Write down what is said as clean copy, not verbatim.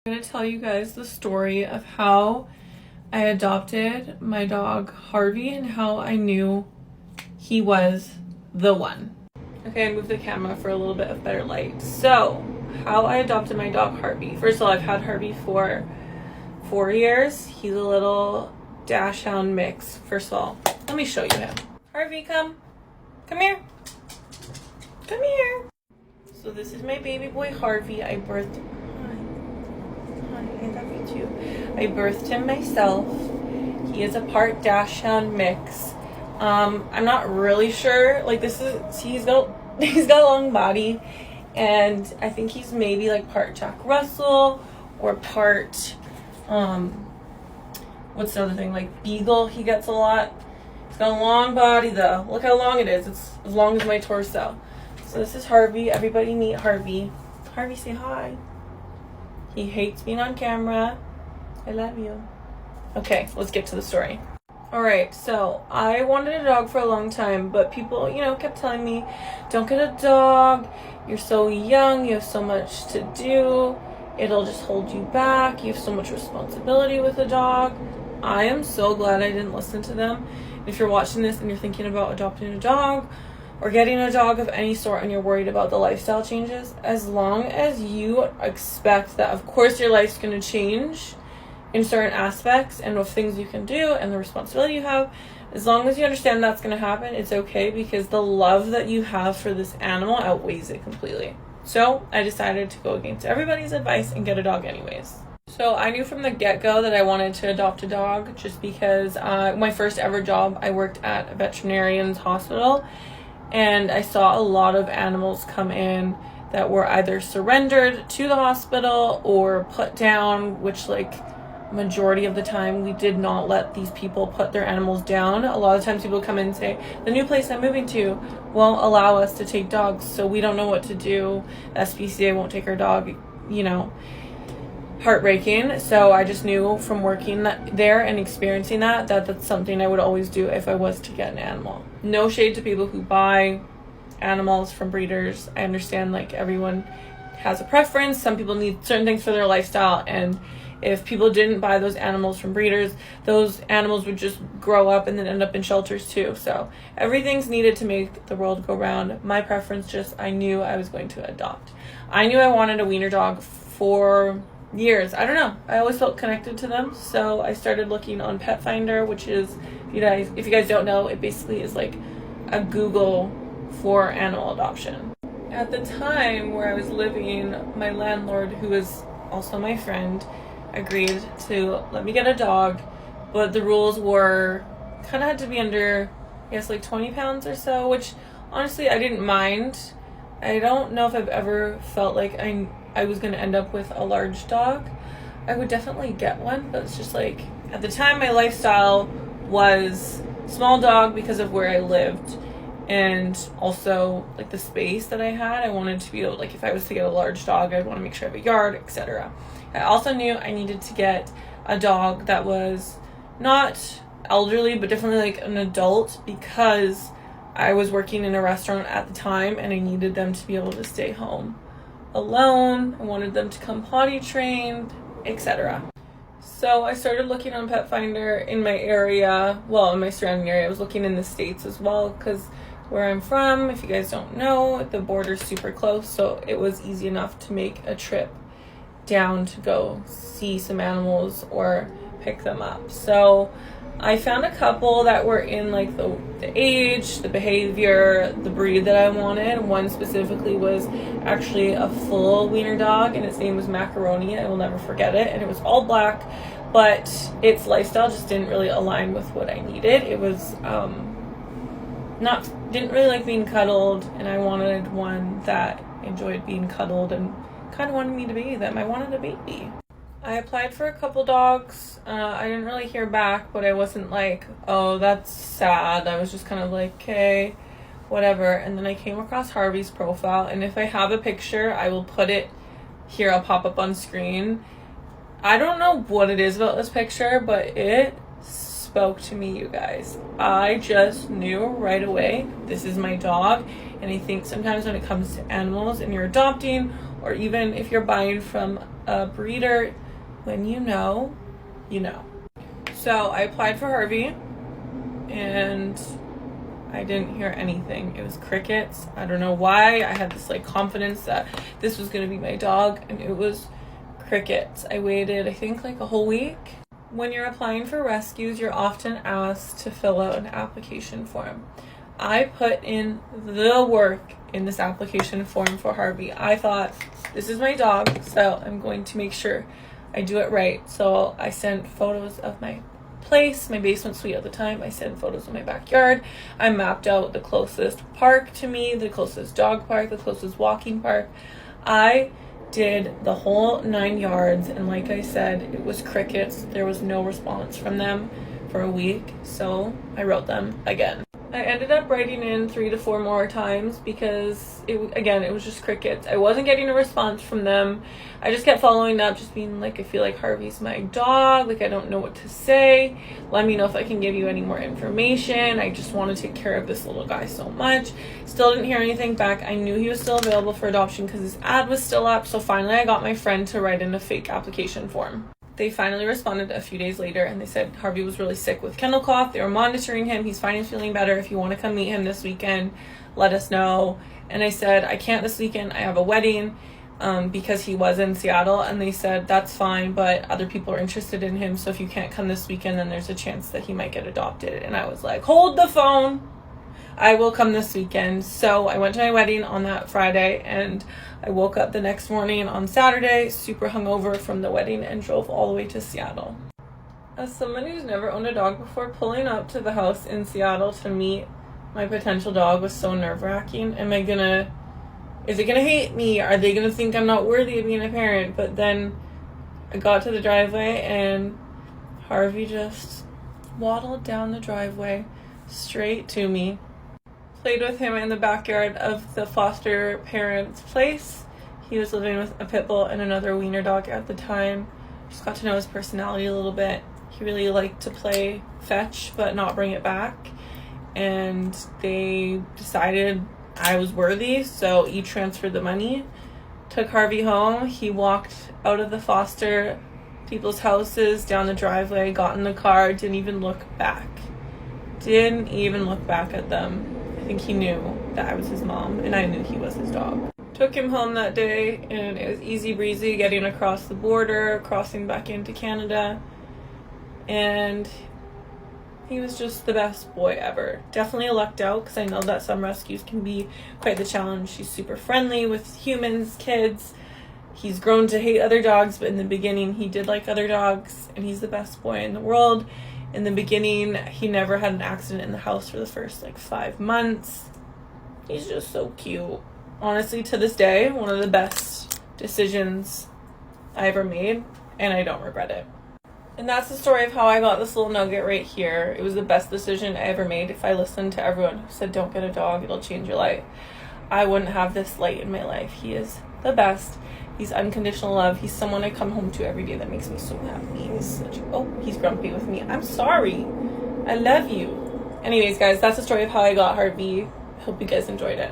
I'm going to tell you guys the story of how I adopted my dog Harvey and how I knew he was the one. Okay, I moved the camera for a little bit of better light. So, how I adopted my dog Harvey. First of all, I've had Harvey for 4 years. He's a little dachshund mix. First of all, let me show you him. Harvey, come. Come here. Come here. So this is my baby boy Harvey. I birthed him. I love you too. I birthed him myself. He is a part dachshund mix. I'm not really sure. Like he's got a long body, and I think he's maybe like part Jack Russell or part what's the other thing, like Beagle. He gets a lot. He's got a long body though. Look how long it is. It's as long as my torso. So this is Harvey. Everybody meet Harvey. Harvey, say hi. He hates being on camera. I love you. Okay, let's get to the story. Alright, so I wanted a dog for a long time, but people, kept telling me, don't get a dog. You're so young. You have so much to do. It'll just hold you back. You have so much responsibility with a dog. I am so glad I didn't listen to them. If you're watching this and you're thinking about adopting a dog or getting a dog of any sort and you're worried about the lifestyle changes, as long as you expect that, of course, your life's going to change in certain aspects and with things you can do and the responsibility you have, as long as you understand that's going to happen, it's okay, because the love that you have for this animal outweighs it completely. So I decided to go against everybody's advice and get a dog anyways. So I knew from the get-go that I wanted to adopt a dog just because my first ever job, I worked at a veterinarian's hospital, and I saw a lot of animals come in that were either surrendered to the hospital or put down, which majority of the time we did not let these people put their animals down. A lot of times people come in and say, the new place I'm moving to won't allow us to take dogs, so we don't know what to do. SPCA won't take our dog, heartbreaking. So I just knew from working there and experiencing that that's something I would always do if I was to get an animal. No shade to people who buy animals from breeders. I understand everyone has a preference. Some people need certain things for their lifestyle, and if people didn't buy those animals from breeders, those animals would just grow up and then end up in shelters too. So everything's needed to make the world go round. My preference, I knew I was going to adopt. I knew I wanted a wiener dog for years. I don't know. I always felt connected to them. So I started looking on Pet Finder, which is, if you guys don't know, it basically is like a Google for animal adoption. At the time where I was living, my landlord, who was also my friend, agreed to let me get a dog, but the rules were kind of had to be under, 20 pounds or so, which honestly I didn't mind. I don't know if I've ever felt like I was going to end up with a large dog. I would definitely get one, but it's just at the time my lifestyle was small dog because of where I lived, and also the space that I had. I wanted to be able, if I was to get a large dog, I'd want to make sure I have a yard, etc. I also knew I needed to get a dog that was not elderly, but definitely an adult, because I was working in a restaurant at the time and I needed them to be able to stay home alone. I wanted them to come potty trained, etc. So I started looking on Pet Finder in my area, in my surrounding area. I was looking in the States as well, because where I'm from, if you guys don't know, the border's super close, so it was easy enough to make a trip down to go see some animals or pick them up. So I found a couple that were in the age, the behavior, the breed that I wanted. One specifically was actually a full wiener dog, and its name was Macaroni. I will never forget it. And it was all black, but its lifestyle just didn't really align with what I needed. It was didn't really like being cuddled, and I wanted one that enjoyed being cuddled and kind of wanted me to be them. I wanted a baby. I applied for a couple dogs. I didn't really hear back, but I wasn't oh, that's sad. I was just kind of okay, whatever. And then I came across Harvey's profile, and if I have a picture, I will put it here. I'll pop up on screen. I don't know what it is about this picture, but it spoke to me, you guys. I just knew right away, this is my dog. And I think sometimes when it comes to animals and you're adopting, or even if you're buying from a breeder, when you know, you know. So I applied for Harvey and I didn't hear anything. It was crickets. I don't know why. I had this like confidence that this was going to be my dog, and it was crickets. I waited, I think, like a whole week. When you're applying for rescues, you're often asked to fill out an application form. I put in the work in this application form for Harvey. I thought, this is my dog, so I'm going to make sure I do it right. So I sent photos of my place, my basement suite at the time. I sent photos of my backyard. I mapped out the closest park to me, the closest dog park, the closest walking park. I did the whole 9 yards, and like I said, it was crickets. There was no response from them for a week, so I wrote them again. I ended up writing in 3 to 4 more times because it was just crickets. I wasn't getting a response from them. I just kept following up, just being like, I feel like Harvey's my dog. Like, I don't know what to say. Let me know if I can give you any more information. I just want to take care of this little guy so much. Still didn't hear anything back. I knew he was still available for adoption because his ad was still up. So finally I got my friend to write in a fake application form. They finally responded a few days later, and they said Harvey was really sick with kennel cough. They were monitoring him. He's fine and feeling better. If you want to come meet him this weekend, let us know. And I said, I can't this weekend. I have a wedding, because he was in Seattle. And they said, that's fine, but other people are interested in him. So if you can't come this weekend, then there's a chance that he might get adopted. And I was like, hold the phone. I will come this weekend. So I went to my wedding on that Friday, and I woke up the next morning on Saturday, super hungover from the wedding, and drove all the way to Seattle. As someone who's never owned a dog before, pulling up to the house in Seattle to meet my potential dog was so nerve-wracking. Is it gonna hate me? Are they gonna think I'm not worthy of being a parent? But then I got to the driveway, and Harvey just waddled down the driveway straight to me. Played with him in the backyard of the foster parents' place. He was living with a pit bull and another wiener dog at the time. Just got to know his personality a little bit. He really liked to play fetch but not bring it back. And they decided I was worthy, so he transferred the money, took Harvey home. He walked out of the foster people's houses, down the driveway, got in the car, didn't even look back. Didn't even look back at them. I think he knew that I was his mom, and I knew he was his dog. Took him home that day, and it was easy breezy getting across the border, crossing back into Canada, and he was just the best boy ever. Definitely lucked out, because I know that some rescues can be quite the challenge. He's super friendly with humans, kids. He's grown to hate other dogs, but in the beginning he did like other dogs, and he's the best boy in the world. In the beginning, he never had an accident in the house for the first 5 months. He's just so cute. Honestly, to this day, one of the best decisions I ever made, and I don't regret it. And that's the story of how I got this little nugget right here. It was the best decision I ever made. If I listened to everyone who said don't get a dog, it'll change your life, I wouldn't have this light in my life. He is the best. He's unconditional love. He's someone I come home to every day that makes me so happy. He's grumpy with me. I'm sorry. I love you. Anyways, guys, that's the story of how I got Harvey. Hope you guys enjoyed it.